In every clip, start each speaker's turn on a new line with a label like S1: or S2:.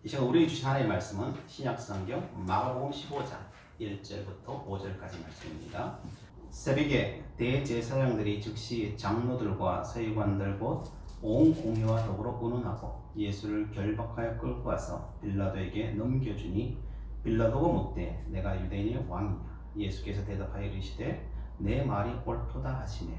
S1: 이 시간 우리에게 주신 하나님의 말씀은 신약성경 마가복음 15장 1절부터 5절까지 말씀입니다. 새벽에 대제사장들이 즉시 장로들과 서기관들 곧 온 공회와 더불어 의논하고 예수를 결박하여 끌고 와서 빌라도에게 넘겨주니 빌라도가 묻되 내가 유대인의 왕이냐. 예수께서 대답하여 이르시되 내 말이 옳도다 하시매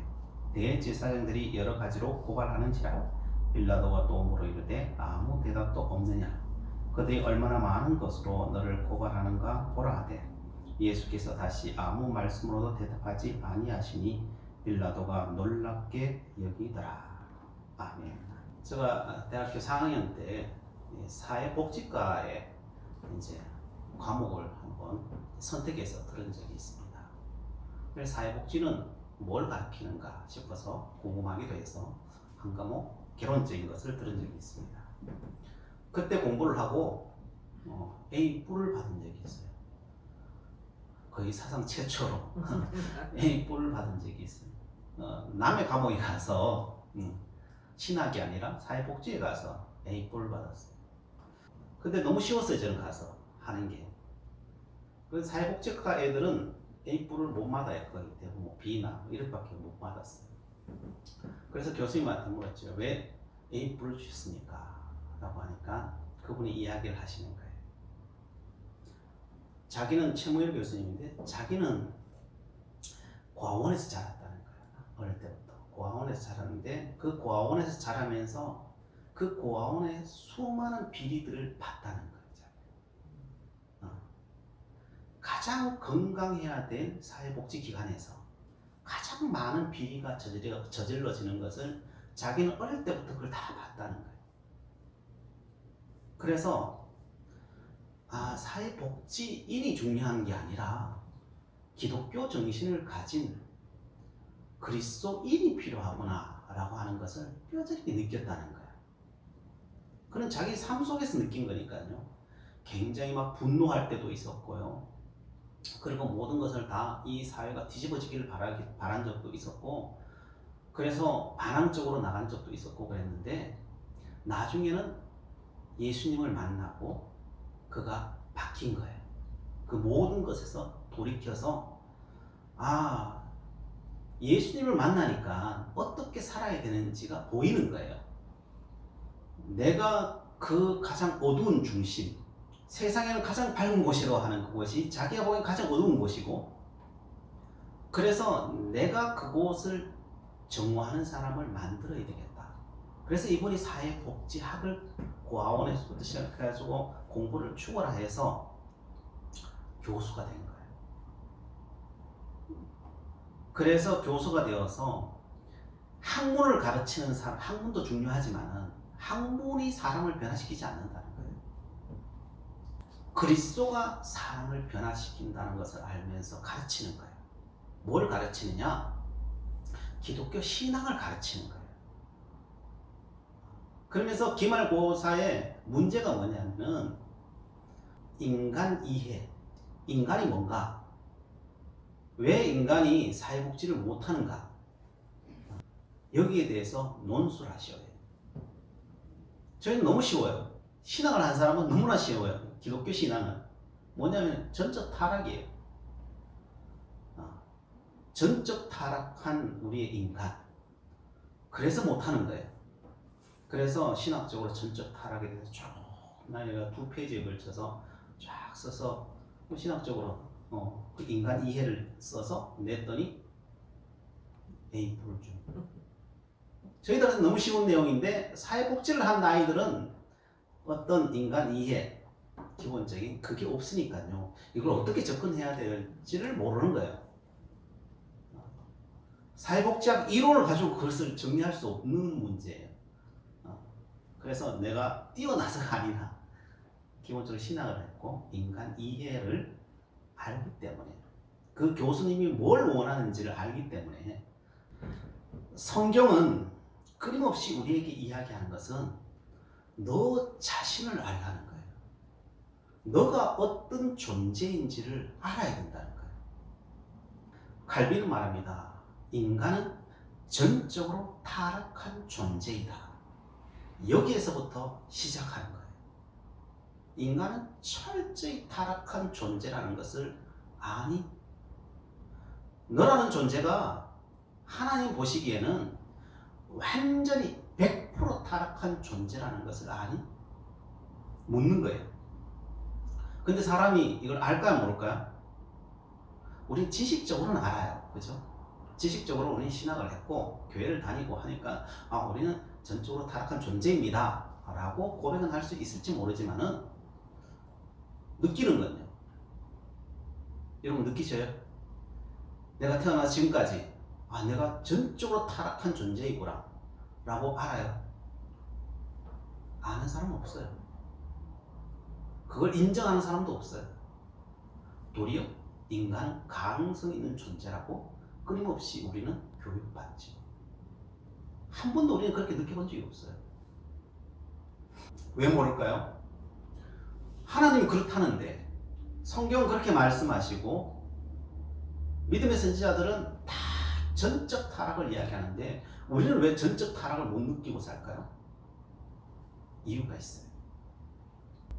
S1: 대제사장들이 여러 가지로 고발하는지라. 빌라도가 또 물어 이르되 아무 대답도 없느냐. 그들이 얼마나 많은 것으로 너를 고발하는가 보라 하되 예수께서 다시 아무 말씀으로도 대답하지 아니하시니 빌라도가 놀랍게 여기더라. 아멘. 제가 대학교 4학년 때 사회복지과에 이제 과목을 한번 선택해서 들은 적이 있습니다. 그래서 사회복지는 뭘 가르치는가 싶어서 궁금하기도 해서 한 과목 개론적인 것을 들은 적이 있습니다. 그때 공부를 하고 A+를 받은 적이 있어요. 거의 사상 최초로 A+를 받은 적이 있어요. 남의 과목에 가서 신학이 아니라 사회복지에 가서 A+를 받았어요. 근데 너무 쉬웠어요. 저는 가서 하는 게. 그래서 사회복지과 애들은 A+를 못 받아요. 거의 대부분 B나 이렇게밖에 못 받았어요. 그래서 교수님한테 물었죠. 왜 A+를 주셨습니까? 라고 하니까 그분이 이야기를 하시는 거예요. 자기는 최무일 교수님인데 자기는 고아원에서 자랐다는 거예요. 어릴 때부터 고아원에서 자랐는데 그 고아원에서 자라면서 그 고아원의 수많은 비리들을 봤다는 거예요. 가장 건강해야 될 사회복지기관에서 가장 많은 비리가 저질러지는 것을 자기는 어릴 때부터 그걸 다 봤다는 거예요. 그래서 사회복지인이 중요한 게 아니라 기독교 정신을 가진 그리스도인이 필요하구나 라고 하는 것을 뼈저리게 느꼈다는 거예요. 그는 자기 삶 속에서 느낀 거니까요. 굉장히 막 분노할 때도 있었고요. 그리고 모든 것을 다 이 사회가 뒤집어지기를 바란 적도 있었고, 그래서 반항적으로 나간 적도 있었고 그랬는데, 나중에는 예수님을 만나고 그가 바뀐 거예요. 그 모든 것에서 돌이켜서 예수님을 만나니까 어떻게 살아야 되는지가 보이는 거예요. 내가 그 가장 어두운 중심, 세상에는 가장 밝은 곳이라고 하는 그곳이 자기가 보기엔 가장 어두운 곳이고, 그래서 내가 그곳을 정화하는 사람을 만들어야 되겠다. 그래서 이분이 사회복지학을 고아원에서부터 시작해가지고 공부를 추월해서 교수가 된 거예요. 그래서 교수가 되어서 학문을 가르치는 사람, 학문도 중요하지만 학문이 사람을 변화시키지 않는다는 거예요. 그리스도가 사람을 변화시킨다는 것을 알면서 가르치는 거예요. 뭘 가르치느냐? 기독교 신앙을 가르치는 거예요. 그러면서 기말고사의 문제가 뭐냐면 인간 이해, 인간이 뭔가, 왜 인간이 사회복지를 못하는가, 여기에 대해서 논술을 하셔야 돼요. 저희는 너무 쉬워요. 신앙을 한 사람은 너무나 쉬워요. 기독교 신앙은 뭐냐면 전적 타락이에요. 전적 타락한 우리의 인간, 그래서 못하는 거예요. 그래서 신학적으로 전적 타락에 대해서 쭉 내가 2페이지에 걸쳐서 쫙 써서 신학적으로 그 인간 이해를 써서 냈더니 A+를 준. 저희들한테 너무 쉬운 내용인데 사회복지를 한 아이들은 어떤 인간 이해, 기본적인 그게 없으니까요. 이걸 어떻게 접근해야 될지를 모르는 거예요. 사회복지학 이론을 가지고 그것을 정리할 수 없는 문제예요. 그래서 내가 뛰어나서가 아니라 기본적으로 신학을 했고 인간 이해를 알기 때문에, 그 교수님이 뭘 원하는지를 알기 때문에, 성경은 끊임없이 우리에게 이야기하는 것은 너 자신을 알라는 거예요. 너가 어떤 존재인지를 알아야 된다는 거예요. 칼빈은 말합니다. 인간은 전적으로 타락한 존재이다. 여기에서부터 시작하는 거예요. 인간은 철저히 타락한 존재라는 것을 아니? 너라는 존재가 하나님 보시기에는 완전히 100% 타락한 존재라는 것을 아니? 묻는 거예요. 근데 사람이 이걸 알까요, 모를까요? 우린 지식적으로는 알아요. 그죠? 지식적으로 우리는 신학을 했고 교회를 다니고 하니까 우리는 전적으로 타락한 존재입니다 라고 고백은 할 수 있을지 모르지만은 느끼는 건요. 여러분 느끼셔요? 내가 태어나서 지금까지 내가 전적으로 타락한 존재이구나 라고 알아요? 아는 사람은 없어요. 그걸 인정하는 사람도 없어요. 도리어 인간은 가능성 있는 존재라고 끊임없이 우리는 교육받죠. 한 번도 우리는 그렇게 느껴본 적이 없어요. 왜 모를까요? 하나님이 그렇다는데 성경은 그렇게 말씀하시고 믿음의 선지자들은 다 전적 타락을 이야기하는데 우리는 왜 전적 타락을 못 느끼고 살까요? 이유가 있어요.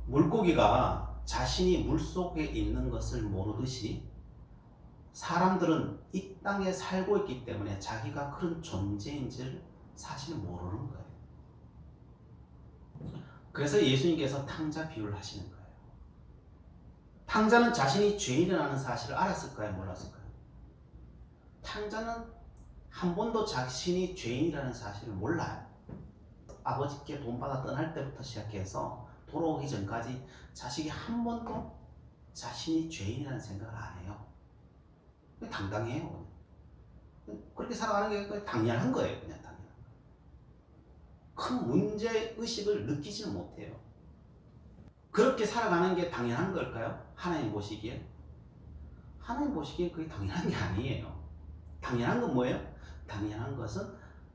S1: 물고기가 자신이 물속에 있는 것을 모르듯이 사람들은 이 땅에 살고 있기 때문에 자기가 그런 존재인지를 사실 모르는 거예요. 그래서 예수님께서 탕자 비유를 하시는 거예요. 탕자는 자신이 죄인이라는 사실을 알았을까요? 몰랐을까요? 탕자는 한 번도 자신이 죄인이라는 사실을 몰라요. 아버지께 돈 받아 떠날 때부터 시작해서 돌아오기 전까지 자식이 한 번도 자신이 죄인이라는 생각을 안 해요. 당당해요. 그렇게 살아가는 게 당연한 거예요. 그냥 당연한 거예요. 큰 문제의식을 느끼지는 못해요. 그렇게 살아가는 게 당연한 걸까요? 하나님 보시기에? 하나님 보시기에 그게 당연한 게 아니에요. 당연한 건 뭐예요? 당연한 것은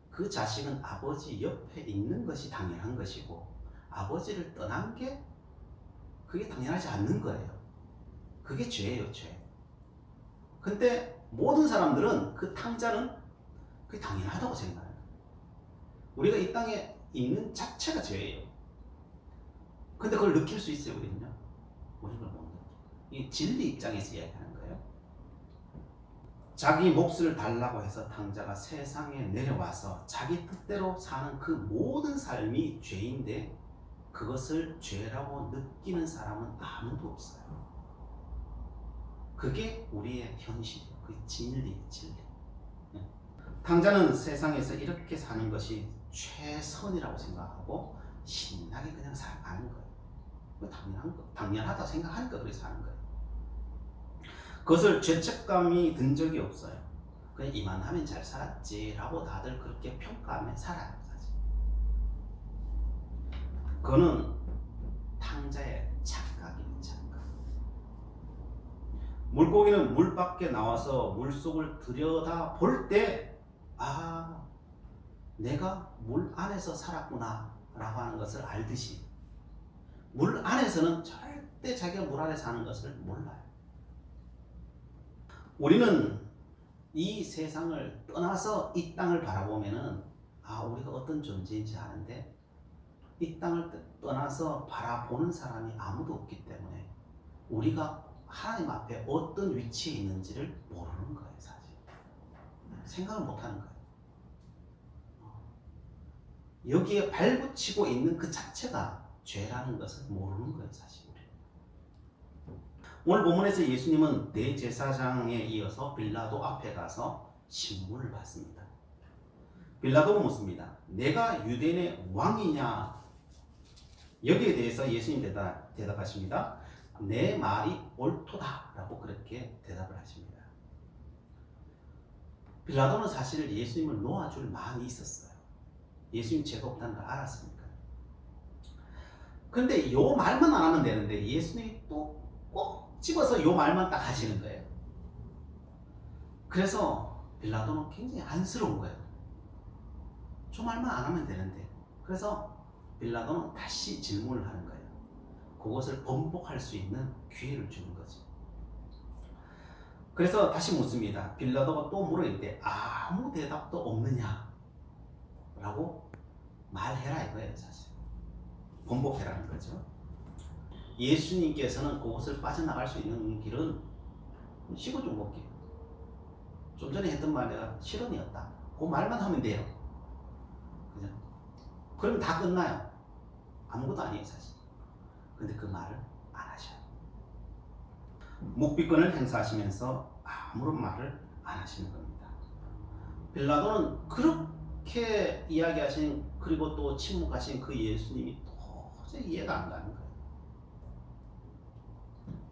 S1: 그 자식은 아버지 옆에 있는 것이 당연한 것이고 아버지를 떠난 게 그게 당연하지 않는 거예요. 그게 죄예요, 죄. 근데 모든 사람들은 그 탕자는 그게 당연하다고 생각해요. 우리가 이 땅에 있는 자체가 죄예요. 근데 그걸 느낄 수 있어요, 우리는요? 우리는 그걸 못 느껴요. 이 진리 입장에서 이야기하는 거예요. 자기 몫을 달라고 해서 탕자가 세상에 내려와서 자기 뜻대로 사는 그 모든 삶이 죄인데 그것을 죄라고 느끼는 사람은 아무도 없어요. 그게 우리의 현실이에요. 그게 진리예요, 진리. 탕자는 세상에서 이렇게 사는 것이 최선이라고 생각하고 신나게 그냥 살아가는 거예요. 당연한 거, 당연하다 생각하니까 그렇게 사는 거예요. 그것을 죄책감이 든 적이 없어요. 그냥 이만하면 잘 살았지라고 다들 그렇게 평가하며 살아요, 사실. 그거는 탕자의 착각이에요, 착각. 물고기는 물 밖에 나와서 물속을 들여다 볼 때 내가 물 안에서 살았구나 라고 하는 것을 알듯이 물 안에서는 절대 자기가 물 안에 사는 것을 몰라요. 우리는 이 세상을 떠나서 이 땅을 바라보면은 우리가 어떤 존재인지 아는데 이 땅을 떠나서 바라보는 사람이 아무도 없기 때문에 우리가 하나님 앞에 어떤 위치에 있는지를 모르는 거예요, 사실. 생각을 못하는 거예요. 여기에 발붙이고 있는 그 자체가 죄라는 것을 모르는 거예요, 사실. 오늘 본문에서 예수님은 대제사장에 이어서 빌라도 앞에 가서 신문을 받습니다. 빌라도가 묻습니다. 내가 유대인의 왕이냐? 여기에 대해서 예수님 대답하십니다. 내 말이 옳도다 라고 그렇게 대답을 하십니다. 빌라도는 사실 예수님을 놓아줄 마음이 있었어요. 예수님 죄가 없다는 걸 알았으니까. 근데 이 말만 안 하면 되는데 예수님이 또 꼭 집어서 이 말만 딱 하시는 거예요. 그래서 빌라도는 굉장히 안쓰러운 거예요. 저 말만 안 하면 되는데. 그래서 빌라도는 다시 질문을 하는 거예요. 그것을 번복할 수 있는 기회를 주는 거죠. 그래서 다시 묻습니다. 빌라도가 또 물을 때 아무 대답도 없느냐 라고 말해라 이거예요, 사실. 번복해라는 거죠. 예수님께서는 그곳을 빠져나갈 수 있는 길은 식어죽 먹기. 좀 전에 했던 말이 실언이었다. 그 말만 하면 돼요. 그죠? 그러면 다 끝나요. 아무것도 아니에요, 사실. 근데 그 말을 안 하셔요. 묵비권을 행사하시면서 아무런 말을 안 하시는 겁니다. 빌라도는 그렇게 이야기하신, 그리고 또 침묵하신 그 예수님이 도저히 이해가 안 가는 거예요.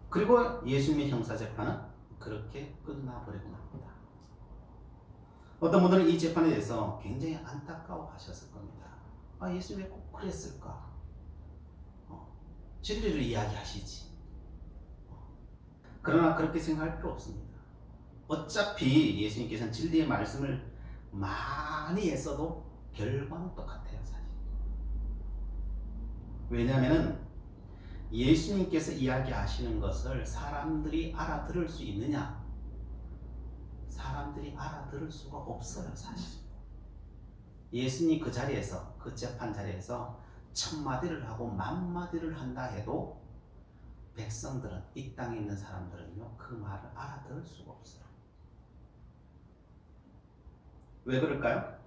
S1: 그리고 예수님의 형사재판은 그렇게 끝나버리고 납니다. 어떤 분들은 이 재판에 대해서 굉장히 안타까워 하셨을 겁니다. 예수님이 꼭 그랬을까? 진리를 이야기하시지. 그러나 그렇게 생각할 필요 없습니다. 어차피 예수님께서는 진리의 말씀을 많이 했어도 결과는 똑같아요, 사실. 왜냐하면 예수님께서 이야기하시는 것을 사람들이 알아들을 수 있느냐? 사람들이 알아들을 수가 없어요, 사실. 예수님 그 자리에서, 그 재판 자리에서 1000마디를 하고 10,000마디를 한다 해도 백성들은, 이 땅에 있는 사람들은요, 그 말을 알아들을 수가 없어요. 왜 그럴까요?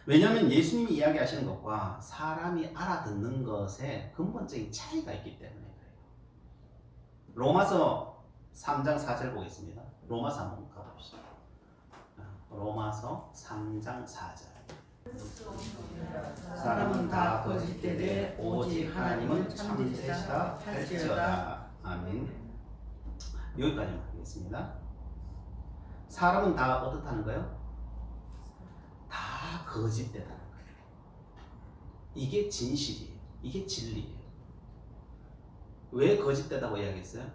S1: 왜냐하면 예수님이 이야기하시는 것과 사람이 알아듣는 것에 근본적인 차이가 있기 때문에 그래요. 로마서 3장 4절 보겠습니다. 로마서 한번 가봅시다. 로마서 3장 4절. 사람은 다 거짓되되 오직 하나님은 참되시다 할지어다. 아멘. 여기까지만 하겠습니다. 사람은 다 어떻다는 거예요? 다 거짓되다는 거예요. 이게 진실이에요. 이게 진리예요. 왜 거짓되다고 이야기했어요?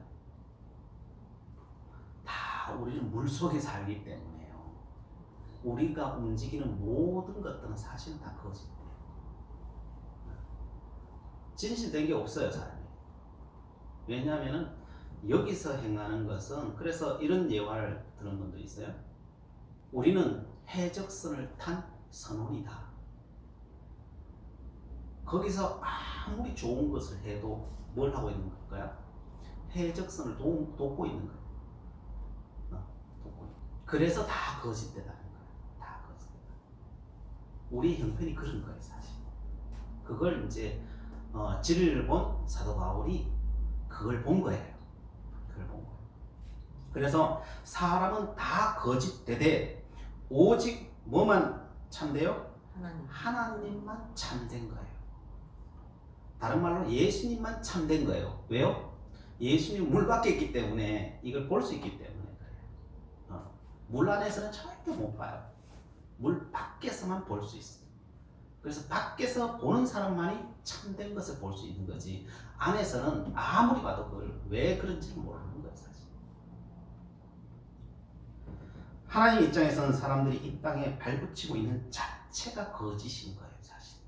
S1: 다 우리는 물속에 살기 때문에요. 우리가 움직이는 모든 것들은 사실은 다 거짓돼요. 진실된 게 없어요, 사람이. 왜냐하면 여기서 행하는 것은, 그래서 이런 예화를 들은 분도 있어요. 우리는 해적선을 탄 선원이다. 거기서 아무리 좋은 것을 해도 뭘 하고 있는 걸까요? 해적선을 돕고 있는 거예요. 그래서 다 거짓되다는 거예요. 다 거짓되다. 우리 형편이 그런 거예요, 사실. 그걸 이제 진리를 본 사도 바울이 그걸 본 거예요. 그걸 본 거예요. 그래서 사람은 다 거짓되되 오직 뭐만 참돼요? 하나님만 참된 거예요. 다른 말로 예수님만 참된 거예요. 왜요? 예수님 물 밖에 있기 때문에 이걸 볼 수 있기 때문에 그래요. 물 안에서는 절대 못 봐요. 물 밖에서만 볼 수 있어요. 그래서 밖에서 보는 사람만이 참된 것을 볼 수 있는 거지, 안에서는 아무리 봐도 그걸 왜 그런지 모르는 거예요, 사실. 하나님 입장에서는 사람들이 이 땅에 발붙이고 있는 자체가 거짓인 거예요, 사실.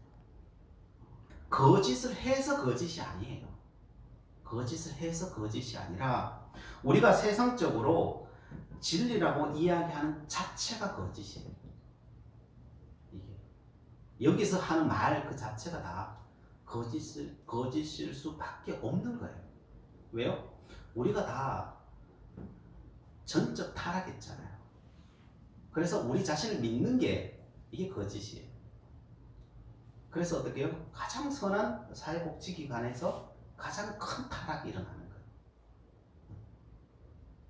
S1: 거짓을 해서 거짓이 아니에요. 거짓을 해서 거짓이 아니라 우리가 세상적으로 진리라고 이야기하는 자체가 거짓이에요. 이게 여기서 하는 말 그 자체가 다 거짓일 수밖에 없는 거예요. 왜요? 우리가 다 전적 타락했잖아요. 그래서 우리 자신을 믿는 게 이게 거짓이에요. 그래서 어떻게 해요? 가장 선한 사회복지기관에서 가장 큰 타락이 일어나는 거예요.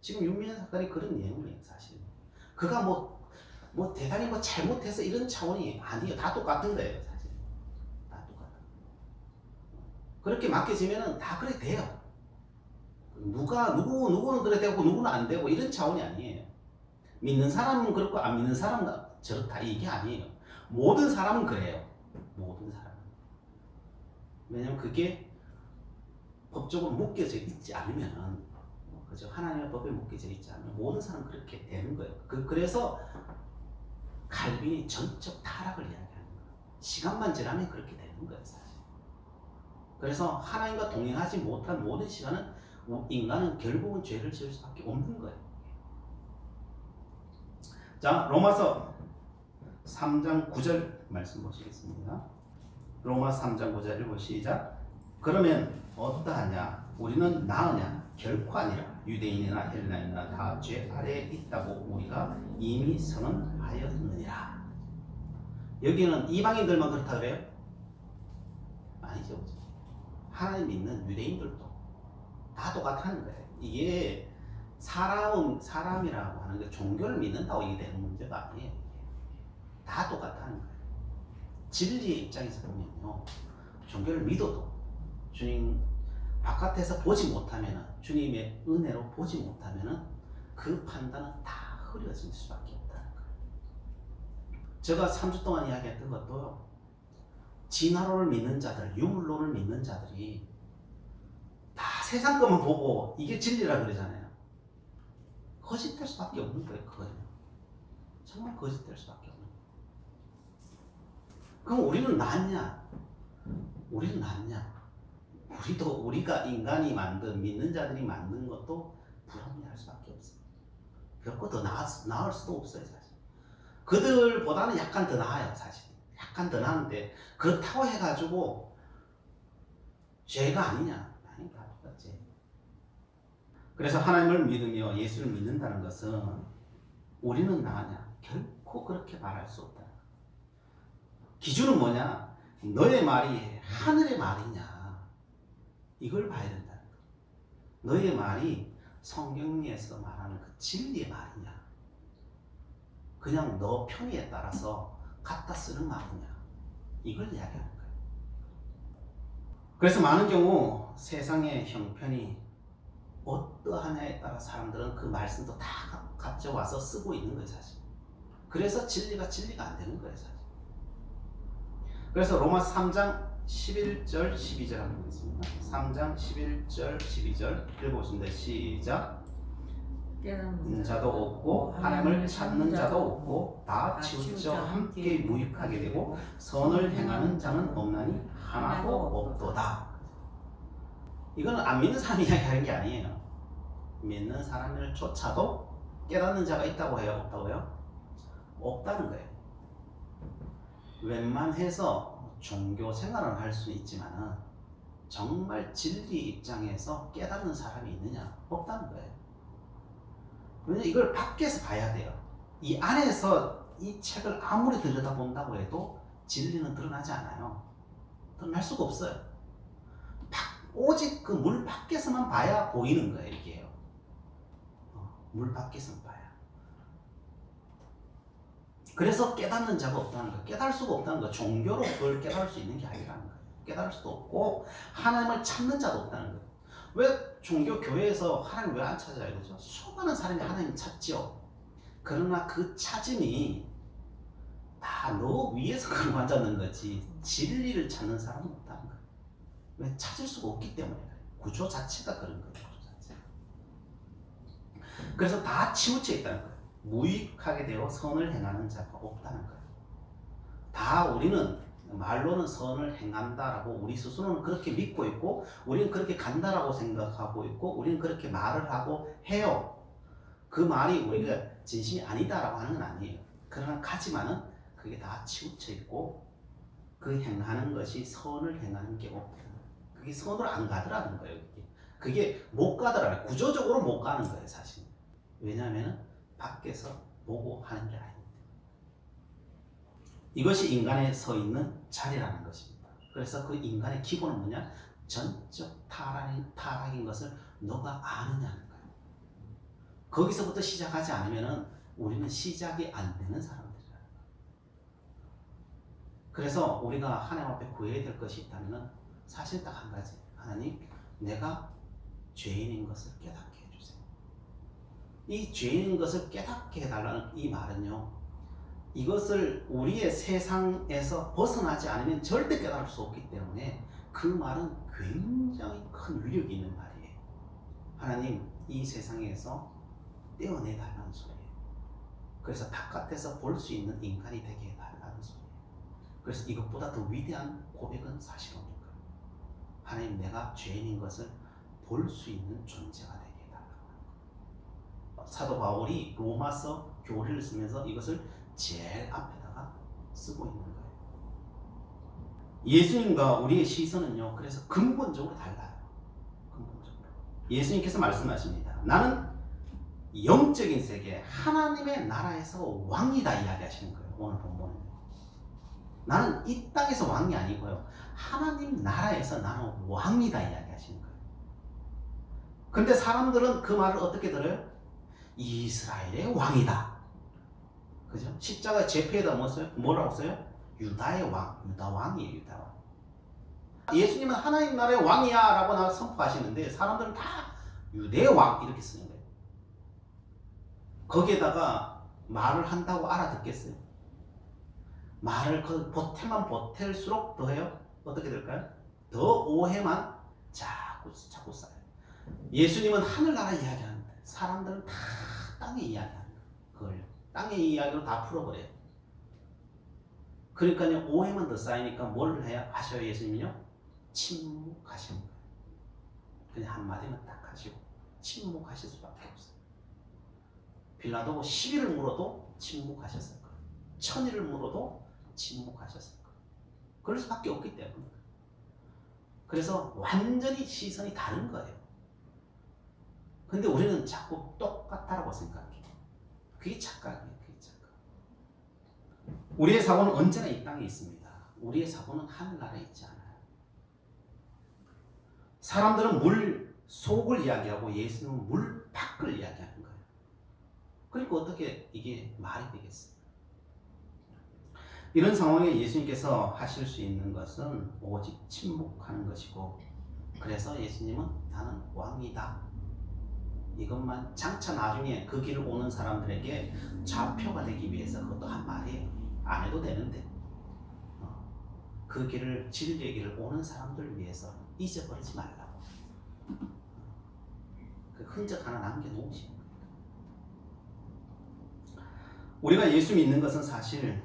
S1: 지금 윤미향 사건이 그런 내용이에요, 사실. 그가 뭐 대단히 잘못해서 이런 차원이 아니에요. 다 똑같은 거예요, 사실. 다 똑같은 거예요. 그렇게 맡겨지면은 다 그래 돼요. 누구는 그래 되고 누구는 안 되고 이런 차원이 아니에요. 믿는 사람은 그렇고 안 믿는 사람은 저렇다, 이게 아니에요. 모든 사람은 그래요. 모든 사람은. 왜냐면 그게 법적으로 묶여져 있지 않으면, 그죠? 하나님의 법에 묶여져 있지 않으면 모든 사람은 그렇게 되는 거예요. 그래서 칼빈이 전적 타락을 이야기하는 거예요. 시간만 지나면 그렇게 되는 거예요, 사실. 그래서 하나님과 동행하지 못한 모든 시간은 인간은 결국은 죄를 지을 수밖에 없는 거예요. 자, 로마서 3장 9절 말씀 보시겠습니다. 로마서 3장 9절 읽고 시작. 그러면 어떠하냐? 우리는 나으냐? 결코 아니라. 유대인이나 헬라인이나 다 죄 아래에 있다고 우리가 이미 선언하였느니라. 여기는 이방인들만 그렇다 그래요? 아니죠. 하나님 믿는 유대인들도 다 똑같다는 거예요. 이게 사람이라고 하는 게 종교를 믿는다고 이게 되는 문제가 아니에요. 다 똑같다는 거예요. 진리의 입장에서 보면요, 종교를 믿어도 주님 바깥에서 보지 못하면은, 주님의 은혜로 보지 못하면은 그 판단은 다 흐려질 수밖에 없다는 거예요. 제가 3주 동안 이야기했던 것도요, 진화론을 믿는 자들, 유물론을 믿는 자들이 다 세상 것만 보고 이게 진리라 그러잖아요. 거짓될 수밖에 없는 거예요. 그거는 정말 거짓될 수밖에 없는 거예요. 그럼 우리는 낫냐? 우리는 낫냐? 우리가 인간이 만든, 믿는 자들이 만든 것도 불합리할 수밖에 없어요. 결코 더 나을 수도 없어요, 사실. 그들보다는 약간 더 나아요, 사실. 약간 더 나은데, 그렇다고 해가지고 죄가 아니냐? 아니다, 죄. 그래서 하나님을 믿으며 예수를 믿는다는 것은 우리는 나으냐? 결코 그렇게 말할 수 없다. 기준은 뭐냐? 너의 말이 하늘의 말이냐? 이걸 봐야 된다는 거예요. 너의 말이 성경에서 말하는 그 진리의 말이냐? 그냥 너 편의에 따라서 갖다 쓰는 말이냐? 이걸 이야기하는 거예요. 그래서 많은 경우 세상의 형편이 어떠하냐에 따라 사람들은 그 말씀도 다 가져와서 쓰고 있는 거예요, 사실. 그래서 진리가 안 되는 거예요, 사실. 그래서 로마서 3장 11절 12절 한번 보겠습니다. 3장 11절 12절 읽어보겠습니다. 시작. 깨닫는 자도 없고 하나님을 찾는 자도 없고 다 치우쳐 함께 무익하게 되고 선을 행하는 자는 없나니 하나도 없도다. 이거는 안 믿는 사람이 이야기하는 게 아니에요. 믿는 사람을 쫓아도 깨닫는 자가 있다고 해요? 없다고요? 없다는 거예요. 웬만해서 종교 생활은 할 수 있지만은 정말 진리 입장에서 깨닫는 사람이 있느냐? 없다는 거예요. 왜냐면 이걸 밖에서 봐야 돼요. 이 안에서 이 책을 아무리 들여다본다고 해도 진리는 드러나지 않아요. 드러날 수가 없어요. 오직 그 물 밖에서만 봐야 보이는 거예요, 이게요. 물 밖에서만 봐야. 그래서 깨닫는 자가 없다는 거예요. 깨달을 수가 없다는 거예요. 종교로 그걸 깨달을 수 있는 게 아니라는 거예요. 깨달을 수도 없고 하나님을 찾는 자도 없다는 거예요. 왜 종교 교회에서 하나님 왜 안 찾아요? 그죠? 수많은 사람이 하나님 찾죠. 그러나 그 찾음이 다 너 위에서 그런 거 앉았는 거지 진리를 찾는 사람은 없다는 거예요. 왜? 찾을 수가 없기 때문에 그래요. 구조 자체가 그런 거예요. 구조 자체가. 그래서 다 치우쳐 있다는 거예요. 무익하게 되어 선을 행하는 자가 없다는 거예요. 다 우리는 말로는 선을 행한다라고 우리 스스로는 그렇게 믿고 있고 우리는 그렇게 간다라고 생각하고 있고 우리는 그렇게 말을 하고 해요. 그 말이 우리가 진심이 아니다라고 하는 건 아니에요. 그러나 가지만은 그게 다 치우쳐 있고 그 행하는 것이 선을 행하는 게 없다. 그게 선으로 안 가더라는 거예요. 그게 못 가더라고요. 구조적으로 못 가는 거예요, 사실. 왜냐하면 밖에서 보고 하는 게 아닙니다. 이것이 인간에 서 있는 자리라는 것입니다. 그래서 그 인간의 기본은 뭐냐? 전적 타락인 것을 너가 아느냐는 거예요. 거기서부터 시작하지 않으면 우리는 시작이 안 되는 사람들이라는 거예요. 그래서 우리가 하나님 앞에 구해야 될 것이 있다면 사실 딱 한 가지. 하나님, 내가 죄인인 것을 깨닫게 해주세요. 이 죄인인 것을 깨닫게 해달라는 이 말은요, 이것을 우리의 세상에서 벗어나지 않으면 절대 깨달을 수 없기 때문에 그 말은 굉장히 큰 위력이 있는 말이에요. 하나님, 이 세상에서 떼어내달라는 소리예요. 그래서 바깥에서 볼 수 있는 인간이 되게 해달라는 소리예요. 그래서 이것보다 더 위대한 고백은 사실 없는 거예요. 하나님, 내가 죄인인 것을 볼 수 있는 존재가 되게 해달라는 거예요. 사도 바울이 로마서 교리를 쓰면서 이것을 제일 앞에다가 쓰고 있는 거예요. 예수님과 우리의 시선은요, 그래서 근본적으로 달라요. 예수님께서 말씀하십니다. 나는 영적인 세계 하나님의 나라에서 왕이다 이야기하시는 거예요. 오늘 본문은 나는 이 땅에서 왕이 아니고요, 하나님 나라에서 나는 왕이다 이야기하시는 거예요. 근데 사람들은 그 말을 어떻게 들어요? 이스라엘의 왕이다. 그죠? 십자가 제표에다 뭐라고 써요? 유다의 왕, 유다 왕이에요, 유다 왕. 예수님은 하나님 나라의 왕이야 라고 선포하시는데 사람들은 다 유대의 왕 이렇게 쓰는 거예요. 거기에다가 말을 한다고 알아듣겠어요? 말을 보태면 보탤수록 더해요? 어떻게 될까요? 더 오해만 자꾸 쌓여요. 예수님은 하늘나라 이야기하는데 사람들은 다 땅의 이야기하는 거예요. 그걸 땅의 이야기로 다 풀어버려요. 그러니까요, 오해만 더 쌓이니까 뭘 하셔요, 예수님은요? 침묵하시는 거예요. 그냥 한마디만 딱 하시고 침묵하실 수밖에 없어요. 빌라도가 10일을 물어도 침묵하셨을 거예요. 1000일을 물어도 침묵하셨을 거예요. 그럴 수밖에 없기 때문에. 그래서 완전히 시선이 다른 거예요. 근데 우리는 자꾸 똑같다라고 생각해요. 그게 착각이에요. 그게 착각. 우리의 사고는 언제나 이 땅에 있습니다. 우리의 사고는 하늘나라에 있지 않아요. 사람들은 물 속을 이야기하고 예수님은 물 밖을 이야기하는 거예요. 그러니까 어떻게 이게 말이 되겠어요? 이런 상황에 예수님께서 하실 수 있는 것은 오직 침묵하는 것이고, 그래서 예수님은 나는 왕이다, 이것만 장차 나중에 그 길을 오는 사람들에게 좌표가 되기 위해서 그것도 한 말이에요. 안 해도 되는데 그 길을, 진리의 길을 오는 사람들을 위해서 잊어버리지 말라고 그 흔적 하나 남겨놓으시는 거예요. 우리가 예수 믿는 것은 사실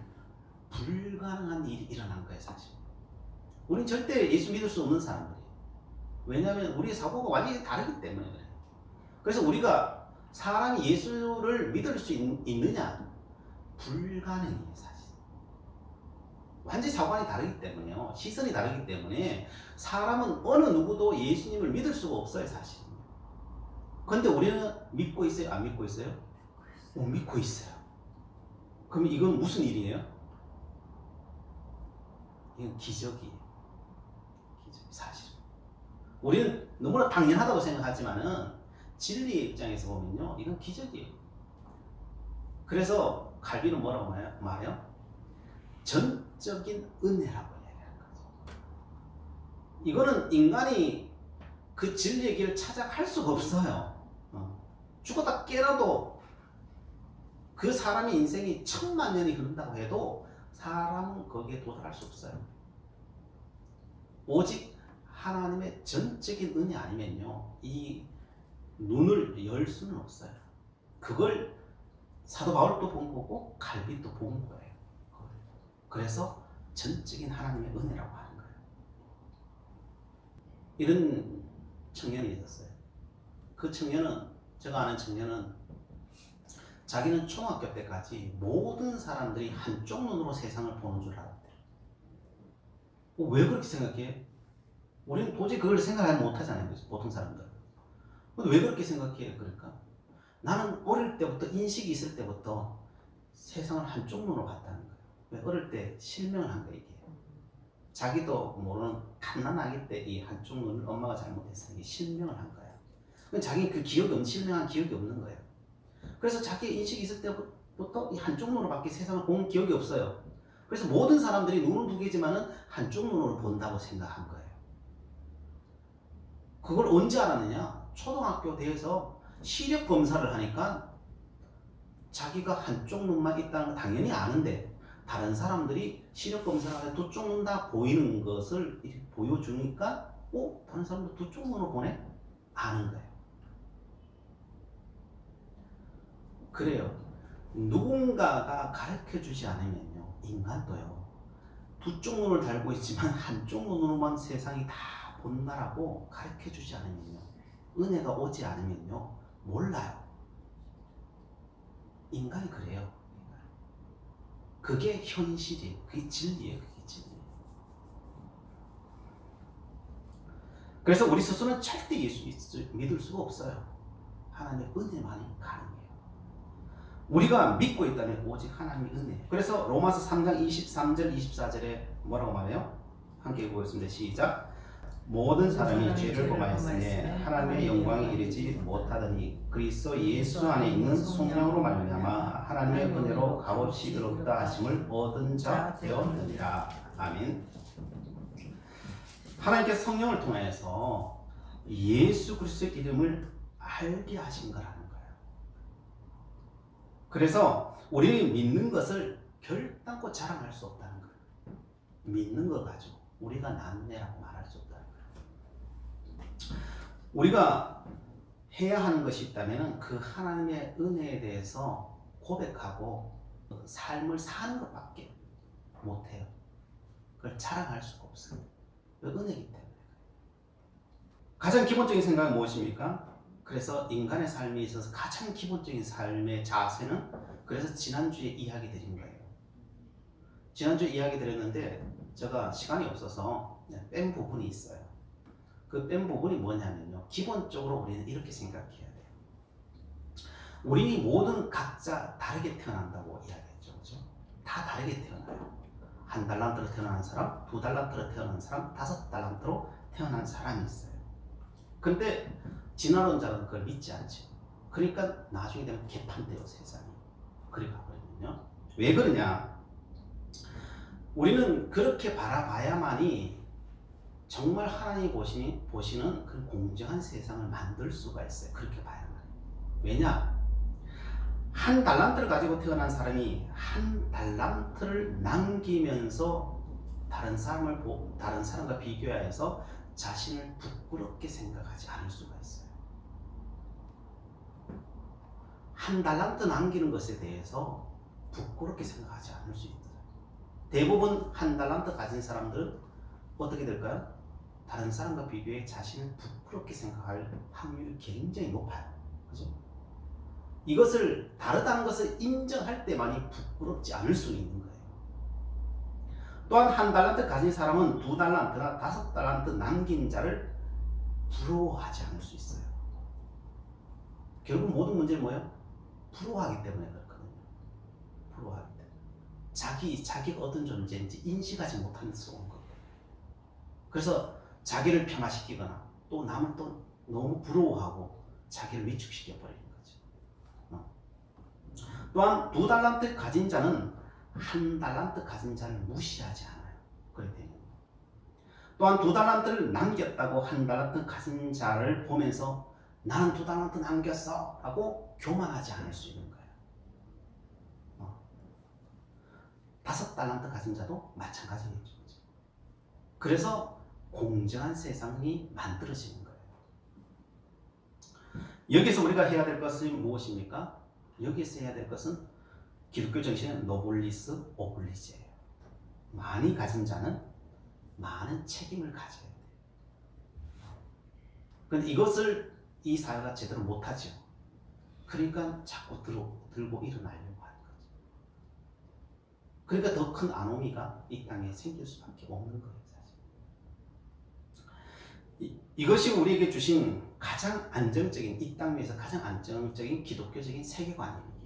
S1: 불가능한 일이 일어난 거예요. 사실 우린 절대 예수 믿을 수 없는 사람들이에요. 왜냐하면 우리의 사고가 완전히 다르기 때문에 그래요. 그래서 우리가 사람이 예수를 믿을 수 있느냐? 불가능해요. 사실 완전히 사고관이 다르기 때문에요. 시선이 다르기 때문에 사람은 어느 누구도 예수님을 믿을 수가 없어요. 사실. 그런데 우리는 믿고 있어요? 안 믿고 있어요? 믿고 있어요. 그럼 이건 무슨 일이에요? 이건 기적이에요. 기적, 사실. 우리는 너무나 당연하다고 생각하지만은 진리의 입장에서 보면요, 이건 기적이에요. 그래서 칼빈은 뭐라고 말해요? 전적인 은혜라고 얘기하는 거죠. 이거는 인간이 그 진리의 길을 찾아갈 수가 없어요. 죽었다 깨라도 그 사람의 인생이 1000만 년이 흐른다고 해도 사람은 거기에 도달할 수 없어요. 오직 하나님의 전적인 은혜 아니면요, 이 눈을 열 수는 없어요. 그걸 사도 바울도 본 거고 칼빈도 본 거예요. 그래서 전적인 하나님의 은혜라고 하는 거예요. 이런 청년이 있었어요. 그 청년은, 제가 아는 청년은 자기는 초등학교 때까지 모든 사람들이 한쪽 눈으로 세상을 보는 줄 알았대요. 왜 그렇게 생각해? 우리는 도저히 그걸 생각하지 못하잖아요. 보통 사람들은. 근데 왜 그렇게 생각해요? 그러니까 나는 어릴 때부터, 인식이 있을 때부터 세상을 한쪽 눈으로 봤다는 거예요. 왜? 어릴 때 실명을 한 거예요. 이게 자기도 모르는 갓난아기 때 이 한쪽 눈을 엄마가 잘못해서 이게 실명을 한 거예요. 자기 그 기억이 없는, 실명한 기억이 없는 거예요. 그래서 자기 인식이 있을 때부터 이 한쪽 눈으로 밖에 세상을 본 기억이 없어요. 그래서 모든 사람들이 눈은 두 개지만은 한쪽 눈으로 본다고 생각한 거예요. 그걸 언제 알았느냐? 초등학교 돼서 시력 검사를 하니까 자기가 한쪽 눈만 있다는 건 당연히 아는데, 다른 사람들이 시력 검사를 하면 두 쪽 눈 다 보이는 것을 보여주니까 다른 사람도 두 쪽 눈으로 보네? 아는 거예요. 그래요. 누군가가 가르쳐주지 않으면요, 인간도요, 두 쪽 눈을 달고 있지만 한쪽 눈으로만 세상이 다 본다라고 가르쳐주지 않으면요, 은혜가 오지 않으면요, 몰라요. 인간이 그래요. 그게 현실이에요. 그게 진리예요. 그게 진리예요. 그래서 우리 스스로는 절대 믿을 수가 없어요. 하나님의 은혜만이 가능해요. 우리가 믿고 있다면 오직 하나님의 은혜. 그래서 로마서 3장 23절 24절에 뭐라고 말해요? 함께 읽어보겠습니다. 시작. 모든 사람이 죄를 범하였으니 하나님의 영광에 이르지 못하더니 그리스도 예수 안에 있는 성령으로 말미암아 하나님의 은혜로 값없이 의롭다 하심을 얻은 자 되었느니라. 아멘. 하나님께서 성령을 통해서 예수 그리스도의 이름을 알게 하신 거라는 거예요. 그래서 우리는 믿는 것을 결단코 자랑할 수 없다는 거예요. 믿는 거 가지고 우리가 남네라고 말할 수 없다는 거예요. 우리가 해야 하는 것이 있다면 그 하나님의 은혜에 대해서 고백하고 삶을 사는 것밖에 못해요. 그걸 자랑할 수가 없어요. 은혜이기 때문에. 가장 기본적인 생각은 무엇입니까? 그래서 인간의 삶에 있어서 가장 기본적인 삶의 자세는 그래서 지난주에 이야기 드린 거예요. 지난주에 이야기 드렸는데 제가 시간이 없어서 뺀 부분이 있어요. 그 뺀 부분이 뭐냐면요. 기본적으로 우리는 이렇게 생각해야 돼요. 우리 모든 각자 다르게 태어난다고 이야기했죠. 그렇죠? 다 다르게 태어나요. 1달란트로 태어난 사람, 2달란트로 태어난 사람, 5달란트로 태어난 사람이 있어요. 근데 진화론자는 그걸 믿지 않죠. 그러니까 나중에 되면 개판돼요, 세상이. 그리 가버리면요. 왜 그러냐? 우리는 그렇게 바라봐야만이 정말 하나님이 보시는 그 공정한 세상을 만들 수가 있어요. 그렇게 봐야만. 왜냐? 1달란트를 가지고 태어난 사람이 1달란트를 남기면서 다른 사람과 비교해서 자신을 부끄럽게 생각하지 않을 수가 있어요. 1달란트 남기는 것에 대해서 부끄럽게 생각하지 않을 수 있어요. 대부분 1달란트 가진 사람들은 어떻게 될까요? 다른 사람과 비교해 자신을 부끄럽게 생각할 확률이 굉장히 높아요. 그죠? 이것을 다르다는 것을 인정할 때만이 부끄럽지 않을 수 있는 거예요. 또한 1달란트 가진 사람은 2달란트나 5달란트 남긴 자를 부러워하지 않을 수 있어요. 결국 모든 문제는 뭐예요? 부러워하기 때문에 그렇거든요. 부러워하기 때문에. 자기가 어떤 존재인지 인식하지 못하는 데서 온 거예요. 그래서 자기를 폄하시키거나 또 남을 또 너무 부러워하고 자기를 위축시켜버리는 거죠. 또한 2달란트 가진 자는 1달란트 가진 자를 무시하지 않아요. 그렇기 때문에. 또한 2달란트를 남겼다고 1달란트 가진 자를 보면서 나는 2달란트 남겼어 라고 교만하지 않을 수 있는 거예요. 5달란트 가진 자도 마찬가지겠죠. 그래서 공정한 세상이 만들어지는 거예요. 여기서 우리가 해야 될 것은 무엇입니까? 여기서 해야 될 것은 기독교 정신의 노블리스 오블리지예요. 많이 가진 자는 많은 책임을 가져야 돼요. 그런데 이것을 이 사회가 제대로 못하죠. 그러니까 자꾸 들고 일어나려고 하는 거죠. 그러니까 더 큰 아노미가 이 땅에 생길 수밖에 없는 거예요. 이것이 우리에게 주신 가장 안정적인, 이 땅 위에서 가장 안정적인 기독교적인 세계관이에요.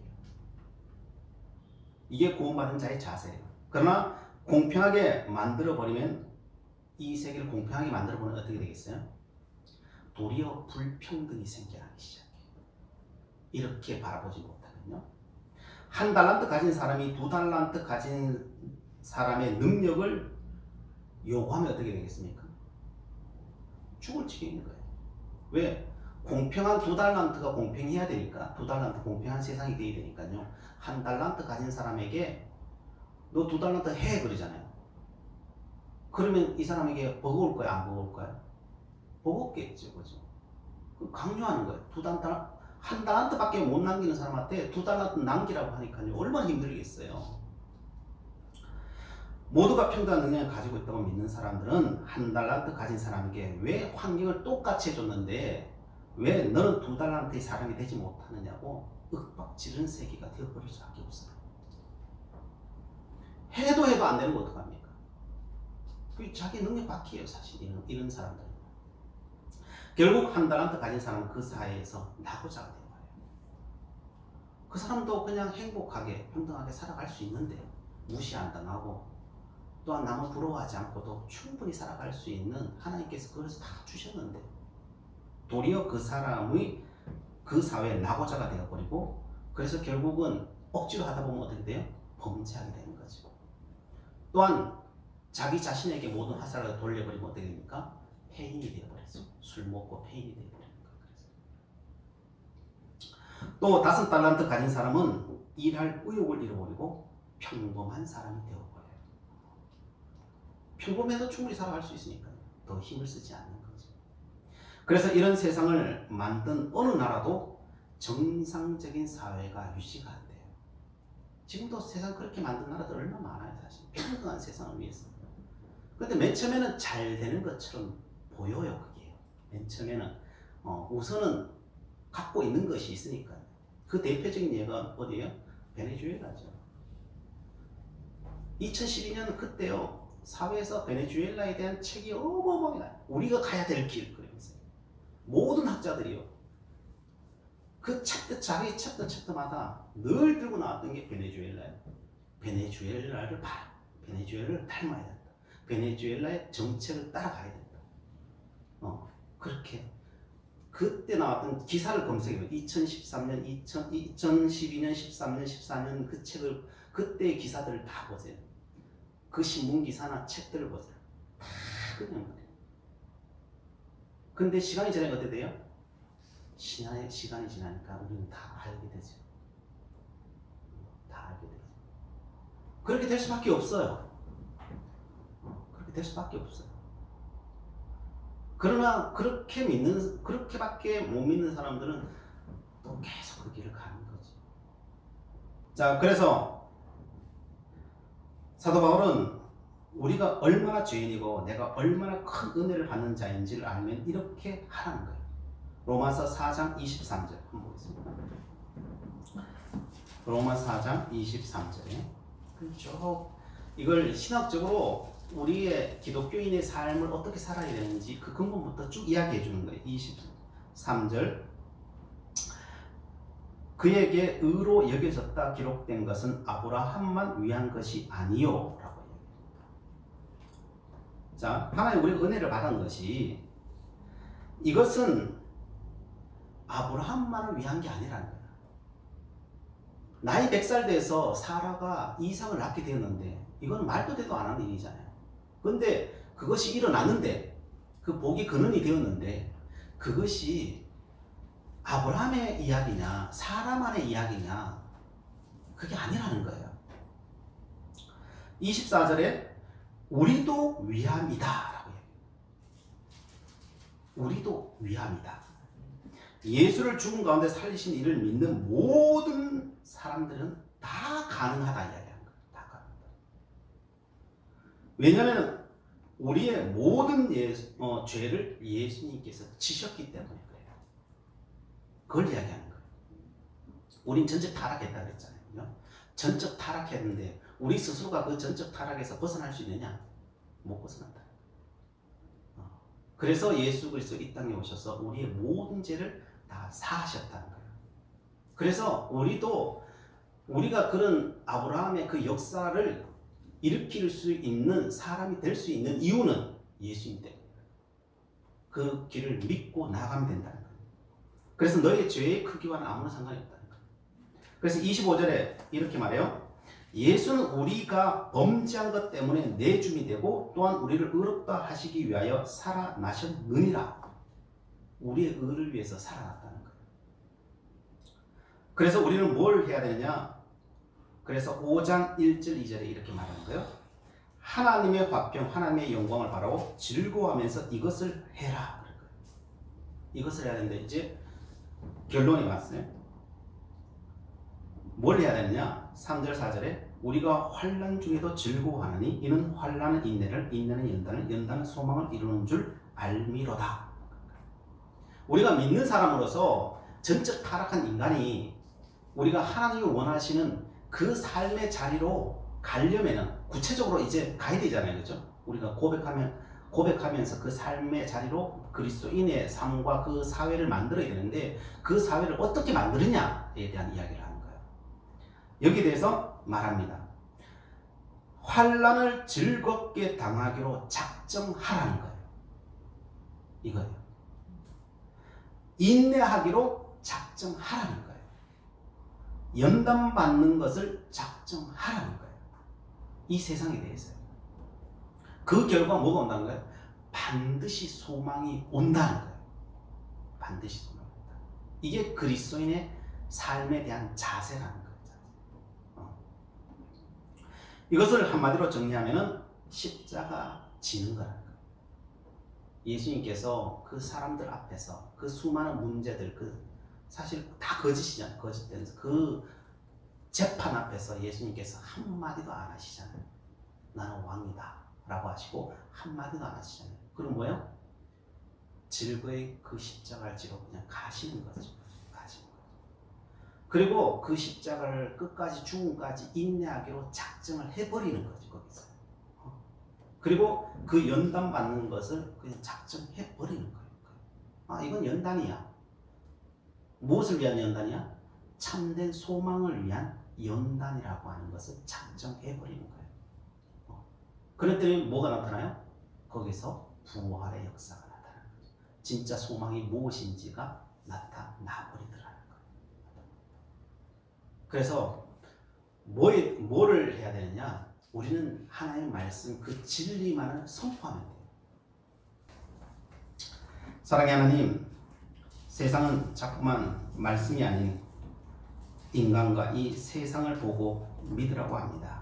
S1: 이게 구원받은 자의 자세예요. 그러나 공평하게 만들어버리면, 이 세계를 공평하게 만들어버리면 어떻게 되겠어요? 도리어 불평등이 생겨나기 시작해요. 이렇게 바라보지 못하면요. 1달란트 가진 사람이 2달란트 가진 사람의 능력을 요구하면 어떻게 되겠습니까? 죽을 지경인 거예요. 왜? 공평한 2달란트가 공평해야 되니까, 2달란트 공평한 세상이 되어야 되니까요. 1달란트 가진 사람에게 너 2달란트 해 그러잖아요. 그러면 이 사람에게 버거울 거야, 안 버거울 거야? 버겁겠죠, 그죠? 강요하는 거예요. 1달란트밖에 못 남기는 사람한테 2달란트 남기라고 하니까요. 얼마나 힘들겠어요. 모두가 평등한 능력을 가지고 있다고 믿는 사람들은 1달란트 가진 사람에게 왜 환경을 똑같이 해줬는데 왜 너는 2달란트의 사람이 되지 못하느냐고 윽박지르는 세계가 되어버릴 수밖에 없어요. 해도 안 되는 거 어떡합니까? 그게 자기 능력 밖이에요, 사실 이런 사람들은. 결국 한 달란트 가진 사람은 그 사회에서 낙오자가 되어버려요. 그 사람도 그냥 행복하게 평등하게 살아갈 수 있는데 무시 안 당하고 또한 남을 부러워하지 않고도 충분히 살아갈 수 있는 하나님께서 그것을 다 주셨는데 도리어 그 사람의 그 사회에 낙오자가 되어버리고 그래서 결국은 억지로 하다 보면 어떻게 돼요? 범죄하게 되는 거죠. 또한 자기 자신에게 모든 화살을 돌려버리면 어떻게 됩니까? 폐인이 되어버리죠. 술 먹고 폐인이 되어버리는 거예요. 또 5달란트 가진 사람은 일할 의욕을 잃어버리고 평범한 사람이 되어버려요. 평범해도 충분히 살아갈 수 있으니까요. 더 힘을 쓰지 않는 거죠. 그래서 이런 세상을 만든 어느 나라도 정상적인 사회가 유지가 안 돼요. 지금도 세상 그렇게 만든 나라들 얼마나 많아요. 사실 평등한 세상을 위해서. 근데 맨 처음에는 잘 되는 것처럼 보여요. 그게 맨 처음에는 우선은 갖고 있는 것이 있으니까요. 그 대표적인 예가 어디예요? 베네수엘라죠. 2012년 그때요. 사회에서 베네수엘라에 대한 책이 어마어마해요. 우리가 가야 될 길. 그러면서 모든 학자들이요. 그 챕터, 자기 챕터마다 늘 들고 나왔던 게 베네수엘라예요. 베네수엘라를 봐라. 베네수엘라를 닮아야 된다. 베네수엘라의 정책을 따라가야 된다. 그렇게 그때 나왔던 기사를 검색해보면 2013년, 2012년, 13년, 14년 그 책을 그때의 기사들을 다 보세요. 그 신문 기사나 책들을 보세요. 다 그냥 그래요. 근데 시간이 지나니까 어떻게 돼요? 시간이 지나니까 우리는 다 알게 되죠. 다 알게 되죠. 그렇게 될 수밖에 없어요. 그렇게 될 수밖에 없어요. 그러나 그렇게밖에 못 믿는 사람들은 또 계속 그 길을 가는 거지. 자, 그래서 사도 바울은 우리가 얼마나 죄인이고 내가 얼마나 큰 은혜를 받는 자인지를 알면 이렇게 하라는 거예요. 로마서 4장 23절 한번 보겠습니다. 로마 4장 23절에 그렇죠. 이걸 신학적으로 우리의 기독교인의 삶을 어떻게 살아야 되는지 그 근본부터 쭉 이야기해 주는 거예요. 23절 그에게 의로 여겨졌다 기록된 것은 아브라함만 위한 것이 아니요 라고 얘기합니다. 자, 하나님 우리가 은혜를 받은 것이 이것은 아브라함만을 위한 게 아니라는 거예요. 나이 100살 돼서 사라가 이삭을 낳게 되었는데 이건 말도 되도 안 하는 일이잖아요. 근데 그것이 일어났는데 그 복이 근원이 되었는데 그것이 아브라함의 이야기냐 사라만의 이야기냐 그게 아니라는 거예요. 24절에 우리도 위함이다 라고 얘기해요. 우리도 위함이다. 예수를 죽은 가운데 살리신 이를 믿는 모든 사람들은 다 가능하다 이야기하는 거예요. 다 가능하다. 왜냐하면 우리의 모든 죄를 예수님께서 지셨기 때문에 그래요. 그걸 이야기하는 거예요. 우린 전적 타락했다 그랬잖아요. 전적 타락했는데 우리 스스로가 그 전적 타락에서 벗어날 수 있느냐? 못 벗어난다. 그래서 예수 그리스도 이 땅에 오셔서 우리의 모든 죄를 다 사하셨다는 거예요. 그래서 우리가 그런 아브라함의 그 역사를 일으킬 수 있는 사람이 될 수 있는 이유는 예수님 때문에 그 길을 믿고 나가면 된다는 거예요. 그래서 너의 죄의 크기와는 아무런 상관이 없다는 거예요. 그래서 25절에 이렇게 말해요. 예수는 우리가 범죄한 것 때문에 내줌이 되고 또한 우리를 의롭다 하시기 위하여 살아나셨느니라. 우리의 의를 위해서 살아났다는 거예요. 그래서 우리는 뭘 해야 되느냐? 그래서 5장 1절 2절에 이렇게 말하는 거예요. 하나님의 화평, 하나님의 영광을 바라고 즐거워하면서 이것을 해라. 이것을 해야 되는데 이제 결론이 왔어요. 뭘 해야 되느냐? 3절 4절에 우리가 환난 중에도 즐거워하느니 이는 환난은 인내를, 인내는 연단을, 연단은 소망을 이루는 줄 알미로다. 우리가 믿는 사람으로서 전적 타락한 인간이 우리가 하나님이 원하시는 그 삶의 자리로 가려면은 구체적으로 이제 가야 되잖아요. 그죠? 우리가 고백하면 고백하면서 그 삶의 자리로 그리스도인의 삶과 그 사회를 만들어야 되는데 그 사회를 어떻게 만드느냐에 대한 이야기를 하는 거예요. 여기에 대해서 말합니다. 환난을 즐겁게 당하기로 작정하라는 거예요. 이거예요. 인내하기로 작정하라는 거예요. 연단받는 것을 작정하라는 거예요. 이 세상에 대해서요. 그 결과 뭐가 온다는 거예요? 반드시 소망이 온다는 거예요. 반드시 소망이 온다. 이게 그리스도인의 삶에 대한 자세라는 거예요. 이것을 한마디로 정리하면 십자가 지는 거라는 거예요. 예수님께서 그 사람들 앞에서 그 수많은 문제들, 사실 다 거짓이잖아요. 거짓되면서 그 재판 앞에서 예수님께서 한마디도 안 하시잖아요. 나는 왕이다 라고 하시고 한마디도 안 하시잖아요. 그럼 뭐예요? 즐거이 그 십자가를 지러 그냥 가시는 거죠. 가시는 거죠. 그리고 그 십자가를 끝까지 죽음까지 인내하기로 작정을 해버리는 거죠. 거기서. 그리고 그 연단 받는 것을 그냥 작정해버리는 거예요. 아, 이건 연단이야. 무엇을 위한 연단이야? 참된 소망을 위한 연단이라고 하는 것을 작정해버리는 거예요. 그랬더니 뭐가 나타나요? 거기서 부활의 역사가 나타나는 거죠. 진짜 소망이 무엇인지가 나타나버리더라는 거예요. 그래서 뭐를 해야 되느냐? 우리는 하나님의 말씀 그 진리만을 선포하면 돼요. 사랑의 하나님, 세상은 자꾸만 말씀이 아닌 인간과 이 세상을 보고 믿으라고 합니다.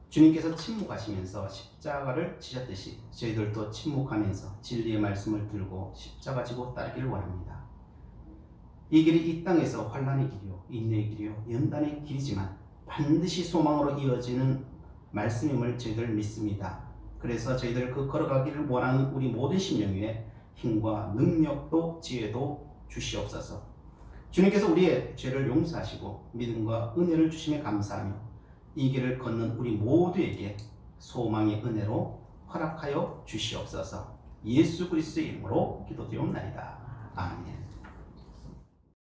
S1: 주님께서 침묵하시면서 십자가를 지셨듯이 저희들도 침묵하면서 진리의 말씀을 들고 십자가 지고 따르기를 원합니다. 이 길이 이 땅에서 환난의 길이요, 인내의 길이요, 연단의 길이지만 반드시 소망으로 이어지는 말씀임을 저희들 믿습니다. 그래서 저희들 그 걸어가기를 원하는 우리 모든 심령 위에 힘과 능력도 지혜도 주시옵소서. 주님께서 우리의 죄를 용서하시고 믿음과 은혜를 주심에 감사하며 이 길을 걷는 우리 모두에게 소망의 은혜로 허락하여 주시옵소서. 예수 그리스도의 이름으로 기도드리옵나이다. 아멘.